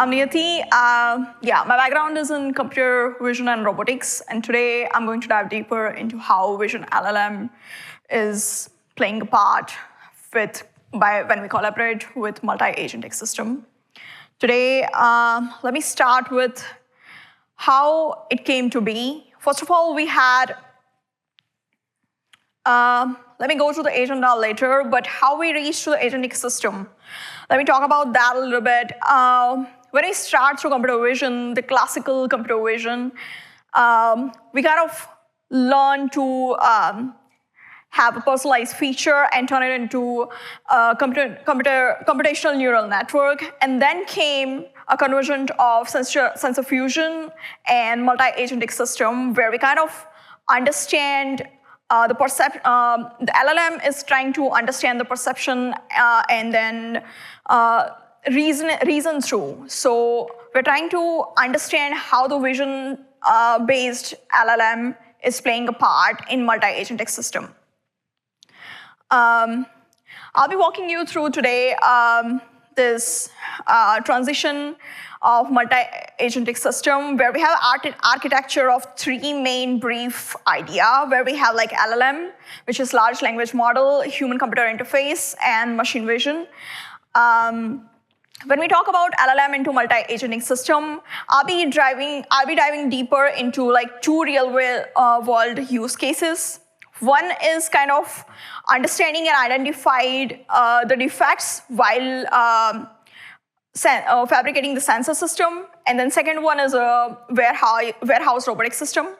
I'm Niyati. My background is in computer vision and robotics, and today I'm going to dive deeper into how vision LLM is playing a part when we collaborate with multi-agentic system. Today, let me start with how it came to be. First of all, we had let me go to the agenda later, but how we reached to the agentic system. Let me talk about that a little bit. When we start through computer vision, the classical computer vision, we kind of learn to have a personalized feature and turn it into a computational neural network. And then came a convergence of sensor fusion and multi-agentic system, where we kind of understand the LLM is trying to understand the perception and then reason through. So we're trying to understand how the vision-based LLM is playing a part in multi-agentic system. I'll be walking you through today this transition of multi-agentic system, where we have architecture of three main brief idea, where we have like LLM, which is large language model, human-computer interface, and machine vision. When we talk about LLM into multi-agentic system, I'll be diving deeper into like two real-world use cases. One is kind of understanding and identified the defects while fabricating the sensor system. And then second one is a warehouse robotic system.